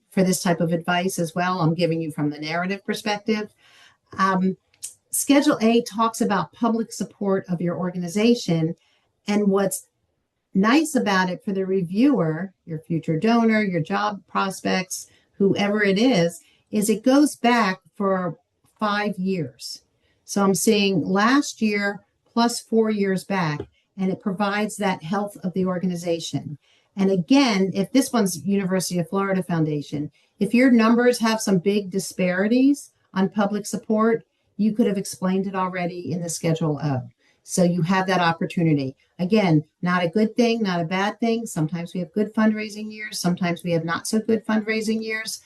for this type of advice as well. I'm giving you from the narrative perspective. Schedule A talks about public support of your organization. And what's nice about it for the reviewer, your future donor, your job prospects, whoever it is it goes back for 5 years. So I'm seeing last year plus 4 years back, and it provides that health of the organization. And again, if this one's University of Florida Foundation, if your numbers have some big disparities on public support, you could have explained it already in the Schedule O. So you have that opportunity. Again, not a good thing, not a bad thing. Sometimes we have good fundraising years. Sometimes we have not so good fundraising years.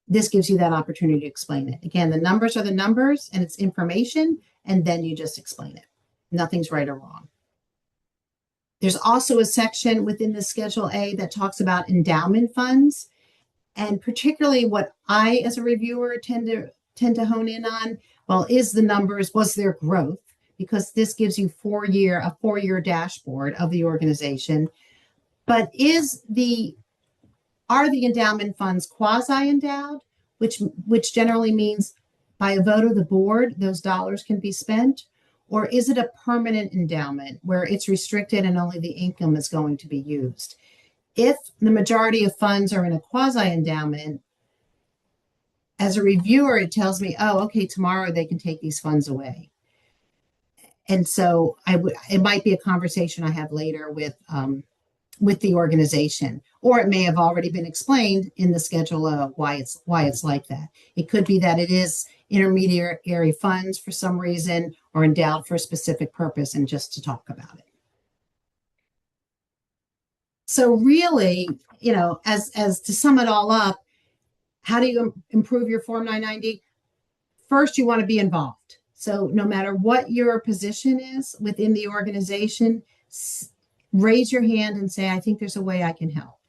This gives you that opportunity to explain it. Again, the numbers are the numbers, and it's information, and then you just explain it. Nothing's right or wrong. There's also a section within the Schedule A that talks about endowment funds, and particularly what I, as a reviewer, tend to hone in on. Well, is the numbers, was there growth? Because this gives you a 4-year dashboard of the organization. But are the endowment funds quasi-endowed, which generally means by a vote of the board, those dollars can be spent? Or is it a permanent endowment where it's restricted and only the income is going to be used? If the majority of funds are in a quasi-endowment, as a reviewer, it tells me, oh, okay, tomorrow they can take these funds away. And so it might be a conversation I have later with the organization, or it may have already been explained in the Schedule O why it's like that. It could be that it is intermediary funds for some reason or endowed for a specific purpose, and just to talk about it. So really, as to sum it all up, how do you improve your Form 990? First, you want to be involved. So no matter what your position is within the organization, raise your hand and say, I think there's a way I can help,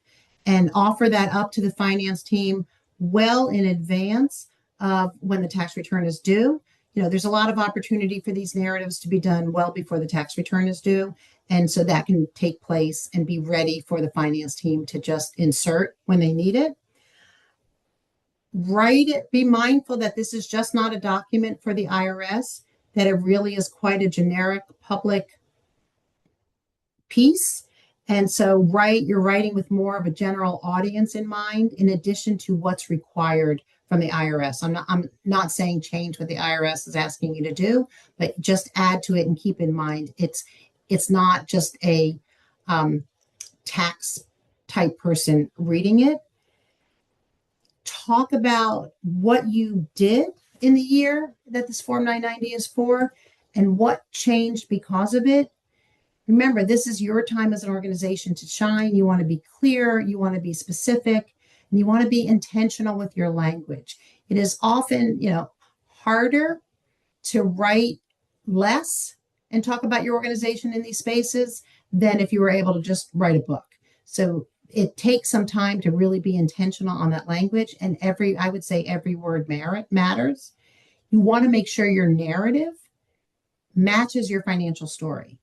and offer that up to the finance team well in advance of when the tax return is due. There's a lot of opportunity for these narratives to be done well before the tax return is due. And so that can take place and be ready for the finance team to just insert when they need it. Write it, be mindful that this is just not a document for the IRS, that it really is quite a generic public piece. And so you're writing with more of a general audience in mind, in addition to what's required from the IRS. I'm not saying change what the IRS is asking you to do, but just add to it and keep in mind it's not just a tax type person reading it. Talk about what you did in the year that this Form 990 is for and what changed because of it. Remember, this is your time as an organization to shine. You want to be clear, you want to be specific, and you want to be intentional with your language. It is often, harder to write less and talk about your organization in these spaces than if you were able to just write a book. So it takes some time to really be intentional on that language, and I would say every word matters. You want to make sure your narrative matches your financial story.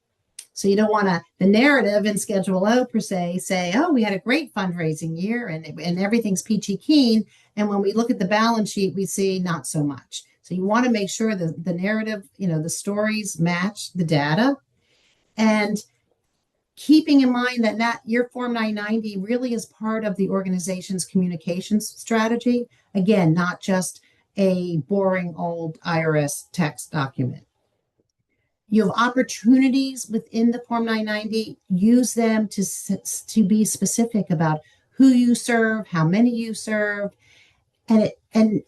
So you don't want the narrative in Schedule O per se say, oh, we had a great fundraising year and everything's peachy keen. And when we look at the balance sheet, we see not so much. So you want to make sure that the narrative, the stories match the data. And keeping in mind that your Form 990 really is part of the organization's communications strategy. Again, not just a boring old IRS text document. You have opportunities within the Form 990. Use them to be specific about who you serve, how many you serve, and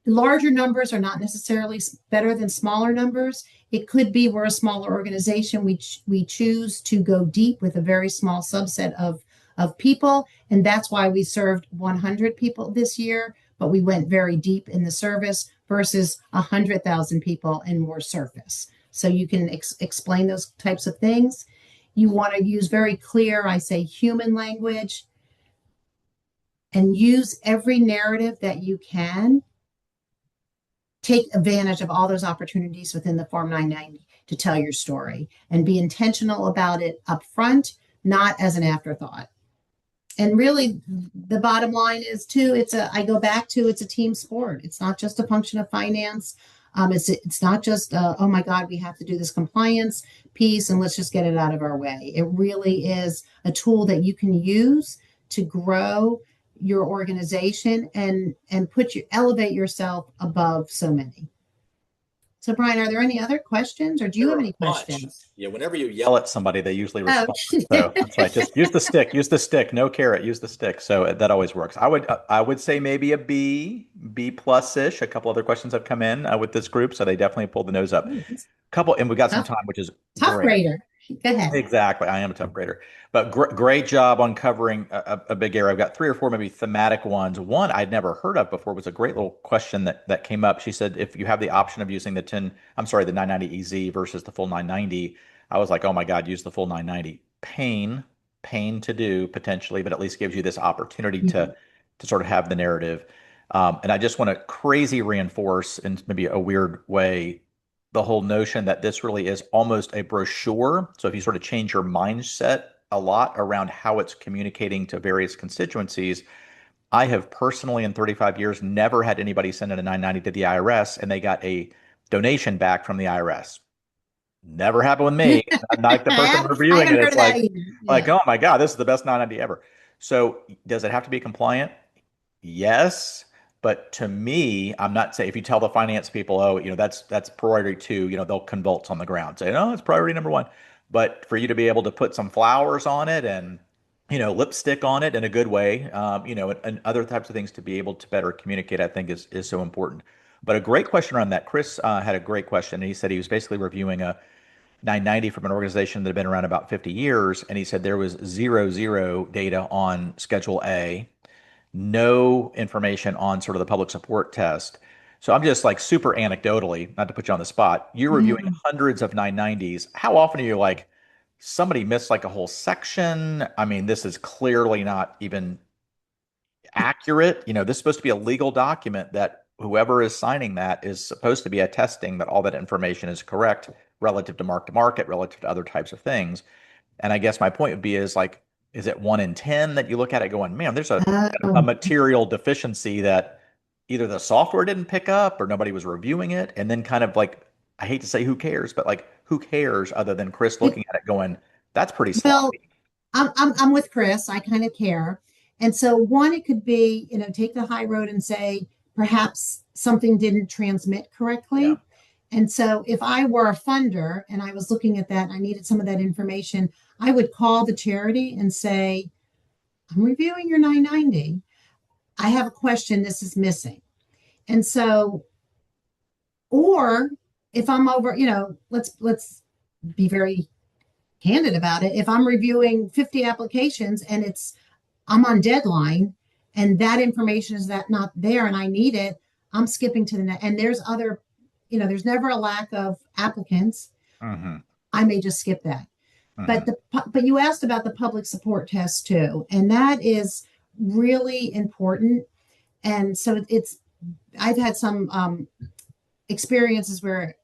larger numbers are not necessarily better than smaller numbers. It could be we're a smaller organization. We choose to go deep with a very small subset of people, and that's why we served 100 people this year, but we went very deep in the service versus 100,000 people and more surface. So you can explain those types of things. You want to use very clear, I say, human language, and use every narrative that you can. Take advantage of all those opportunities within the Form 990 to tell your story, and be intentional about it up front, not as an afterthought. And really, the bottom line is too, it's a team sport. It's not just a function of finance. It's not just, oh my God, we have to do this compliance piece and let's just get it out of our way. It really is a tool that you can use to grow your organization and elevate yourself above so many. So Bryan, are there any other questions, or do you have any questions? Yeah, whenever you yell at somebody, they usually respond. So that's right. Just use the stick, no carrot, use the stick. So that always works. I would say maybe a B plus-ish. A couple other questions have come in with this group, so they definitely pulled the nose up. And we got some time, which is tough great. grader. Go ahead. Exactly. I am a tough grader, but great job on covering a big area. I've got three or four maybe thematic ones. One I'd never heard of before was a great little question that came up. She said, if you have the option of using the 990 EZ versus the full 990, I was like, oh my God, use the full 990. Pain to do potentially, but at least gives you this opportunity to sort of have the narrative. And I just want to crazy reinforce in maybe a weird way the whole notion that this really is almost a brochure. So if you sort of change your mindset a lot around how it's communicating to various constituencies, I have personally in 35 years never had anybody send in a 990 to the IRS and they got a donation back from the IRS. Never happened with me. I'm not the person reviewing it. It's like, oh my God, this is the best 990 ever. So does it have to be compliant? Yes. But to me, I'm not saying if you tell the finance people, oh, that's priority two, they'll convulse on the ground, say, no, it's priority number one. But for you to be able to put some flowers on it and lipstick on it in a good way, and other types of things to be able to better communicate, I think is so important. But a great question on that. Chris had a great question. And he said he was basically reviewing a 990 from an organization that had been around about 50 years. And he said there was zero data on Schedule A, no information on sort of the public support test. So I'm just like super anecdotally, not to put you on the spot, you're reviewing Mm. hundreds of 990s. How often are you like, somebody missed like a whole section? I mean, this is clearly not even accurate. This is supposed to be a legal document that whoever is signing that is supposed to be attesting that all that information is correct relative to market, relative to other types of things. And I guess my point would be is like, is it 1 in 10 that you look at it going, man, there's a Oh, material deficiency that either the software didn't pick up or nobody was reviewing it. And then kind of like, I hate to say who cares, but like, who cares other than Chris it, looking at it going, that's pretty well, sloppy. I'm with Chris. I kind of care. And so one, it could be, take the high road and say perhaps something didn't transmit Yeah. correctly. And so if I were a funder and I was looking at that and I needed some of that information, I would call the charity and say, I'm reviewing your 990. I have a question. This is missing. And so, or if I'm over, let's be very candid about it. If I'm reviewing 50 applications and I'm on deadline and that information is that not there and I need it, I'm skipping to the next. And there's other, there's never a lack of applicants. Hmm. I may just skip that. But Hmm. but you asked about the public support test too, and that is really important. And so I've had some experiences where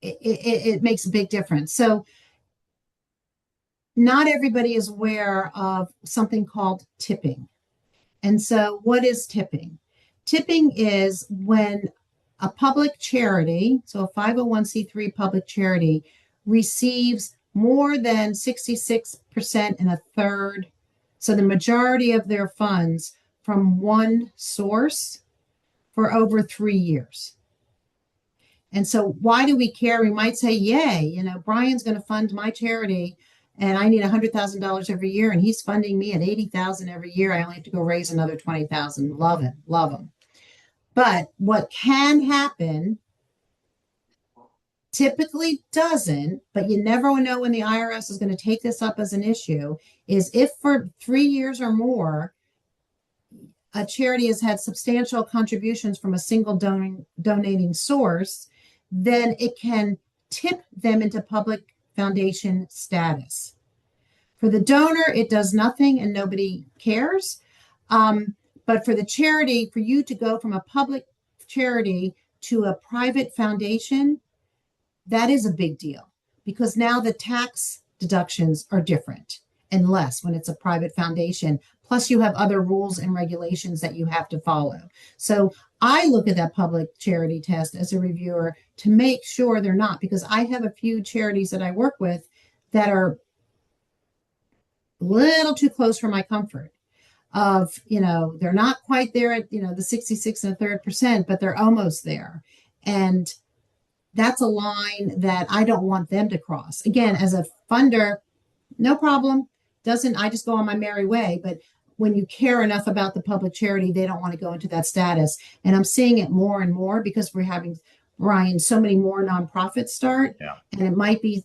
it makes a big difference. So not everybody is aware of something called tipping. And so, what is tipping? Tipping is when a public charity, so a 501c3 public charity, receives more than 66% and a third, so the majority of their funds from one source for over 3 years. And so, why do we care? We might say, yay, Bryan's going to fund my charity and I need $100,000 every year, and he's funding me at 80,000 every year. I only have to go raise another 20,000. Love him, love him. But what can happen, typically doesn't, but you never know when the IRS is going to take this up as an issue, is if for 3 years or more, a charity has had substantial contributions from a single donating source, then it can tip them into public foundation status. For the donor, it does nothing and nobody cares. But for the charity, for you to go from a public charity to a private foundation, that is a big deal because now the tax deductions are different and less when it's a private foundation. Plus, you have other rules and regulations that you have to follow. So I look at that public charity test as a reviewer to make sure they're not, because I have a few charities that I work with that are a little too close for my comfort of, they're not quite there at, the 66 and a third percent, but they're almost there. And that's a line that I don't want them to cross. Again, as a funder, no problem. I just go on my merry way. But when you care enough about the public charity, they don't want to go into that status. And I'm seeing it more and more because we're having, Bryan, so many more nonprofits start. Yeah. And it might be,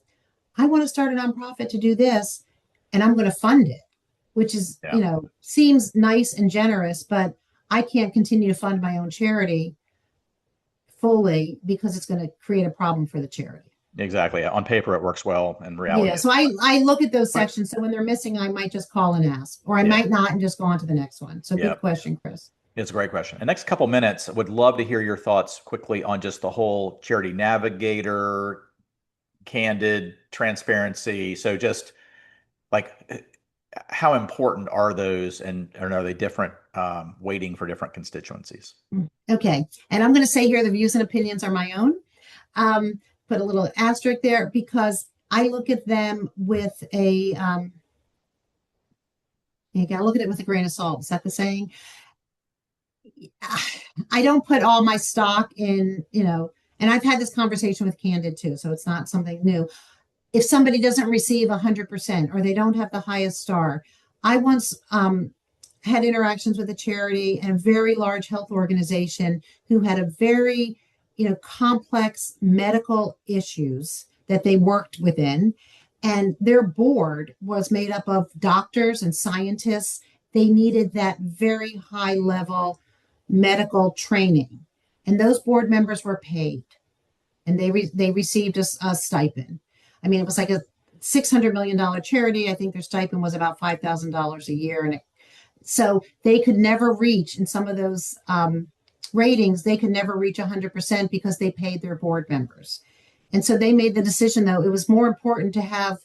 I want to start a nonprofit to do this, and I'm going to fund it, which is, Yeah. Seems nice and generous, but I can't continue to fund my own charity fully because it's going to create a problem for the charity. Exactly. On paper, it works well. In reality, Yeah, it's so I look at those not. sections. So when they're missing, I might just call and ask, or I Yeah. might not and just go on to the next one. So Yeah. good question, Chris. It's a great question. The next couple minutes, would love to hear your thoughts quickly on just the whole charity navigator, candid transparency. So just like how important are those and are they different weighting for different constituencies? Okay, and I'm going to say here the views and opinions are my own. Um, Put a little asterisk there because I look at them with you got to look at it with a grain of salt. Is that the saying? I don't put all my stock in, and I've had this conversation with Candid too, so it's not something new. If somebody doesn't receive 100% or they don't have the highest star, I once had interactions with a charity and a very large health organization who had a very, complex medical issues that they worked within. And their board was made up of doctors and scientists. They needed that very high level medical training. And those board members were paid and they received a stipend. I mean, it was like a $600 million charity. I think their stipend was about $5,000 a year. So they could never reach in some of those ratings, they could never reach 100% because they paid their board members. And so they made the decision, though, it was more important to have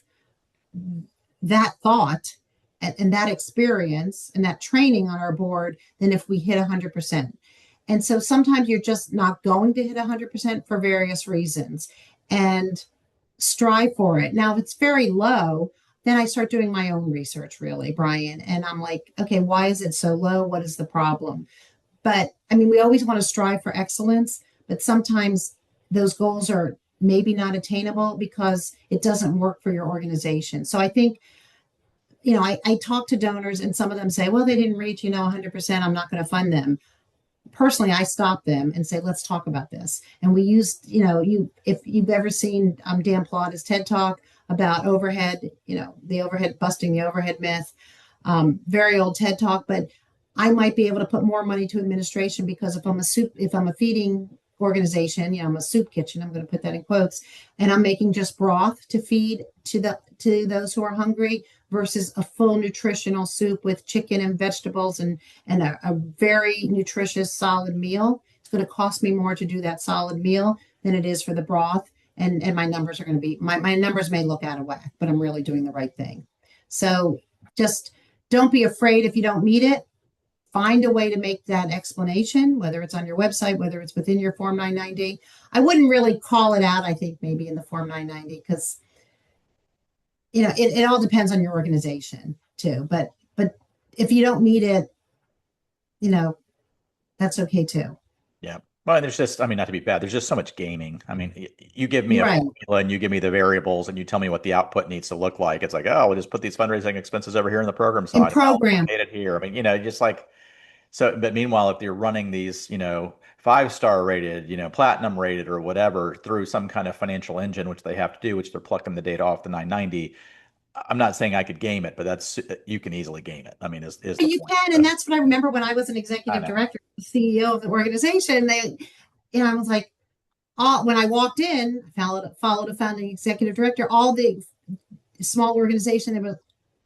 that thought and that experience and that training on our board than if we hit 100%. And so sometimes you're just not going to hit 100% for various reasons and strive for it. Now, if it's very low, then I start doing my own research, really, Bryan. And I'm like, okay, why is it so low? What is the problem? But I mean, we always want to strive for excellence, but sometimes those goals are maybe not attainable because it doesn't work for your organization. So I think, I talk to donors and some of them say, well, they didn't reach, 100%. I'm not going to fund them. Personally, I stop them and say, let's talk about this. And we used, if you've ever seen Dan Plata's TED Talk about overhead, the overhead, busting the overhead myth, very old TED Talk, but I might be able to put more money to administration because if I'm a feeding organization, I'm a soup kitchen, I'm going to put that in quotes, and I'm making just broth to feed to those who are hungry versus a full nutritional soup with chicken and vegetables and a very nutritious solid meal. It's going to cost me more to do that solid meal than it is for the broth. And my numbers are going to be, my numbers may look out of whack, but I'm really doing the right thing. So just don't be afraid if you don't meet it. Find a way to make that explanation, whether it's on your website, whether it's within your Form 990. I wouldn't really call it out, I think, maybe in the Form 990, because it all depends on your organization too. But if you don't meet it, that's okay too. Yeah. Well, there's just, I mean, not to be bad, there's just so much gaming. I mean, you give me a Right. formula and you give me the variables and you tell me what the output needs to look like. It's like, oh, we'll just put these fundraising expenses over here on the program And side. Oh, we'll program. pay it here. I mean, just like, so, but meanwhile, if you're running these, 5-star rated, platinum rated or whatever through some kind of financial engine, which they have to do, which they're plucking the data off the 990. I'm not saying I could game it, but you can easily game it. I mean, is the You point. can, and that's what I remember when I was an I executive know. director, CEO of the organization. I was like, when I walked in, followed a founding executive director. All the small organization,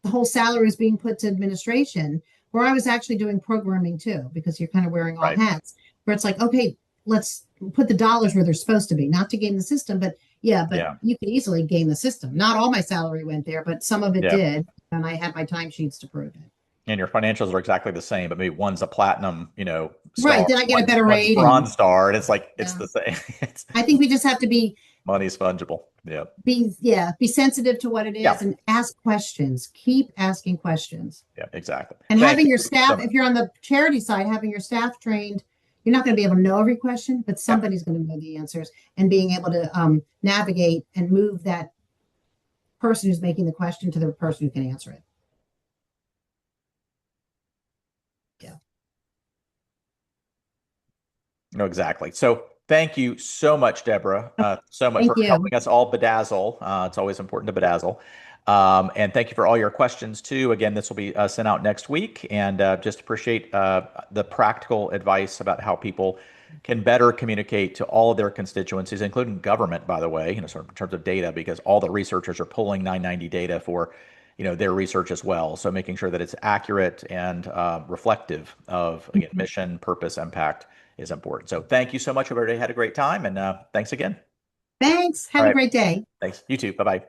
the whole salary was being put to administration, where I was actually doing programming too, because you're kind of wearing all Right. hats. Where it's like, okay, let's put the dollars where they're supposed to be, not to game the system, but yeah, but Yeah. you can easily game the system. Not all my salary went there, but some of it Yeah. did, and I had my timesheets to prove it. And your financials are exactly the same, but maybe one's a platinum, Right. star, Then I get a one's better one's rating. bronze star, and it's like it's Yeah. the same. It's I think we just have to money's fungible. Yeah. be sensitive to what it is Yeah. and ask questions. Keep asking questions. Yeah. Exactly. And Thank having you your so staff, much. if you're on the charity side, having your staff trained, you're not going to be able to know every question, but Yeah. somebody's going to know the answers and being able to navigate and move that person who's making the question to the person who can answer it. Yeah. No, exactly. So thank you so much, Deborah, so much Thank for you. helping us all bedazzle. It's always important to bedazzle. And thank you for all your questions too. Again, this will be sent out next week, and just appreciate the practical advice about how people can better communicate to all of their constituencies, including government, by the way, sort of in terms of data, because all the researchers are pulling 990 data for, their research as well. So making sure that it's accurate and reflective of, again, mission, purpose, impact is important. So thank you so much. Everybody had a great time, and thanks again. Thanks. All Have a right. great day. Thanks. You too. Bye bye.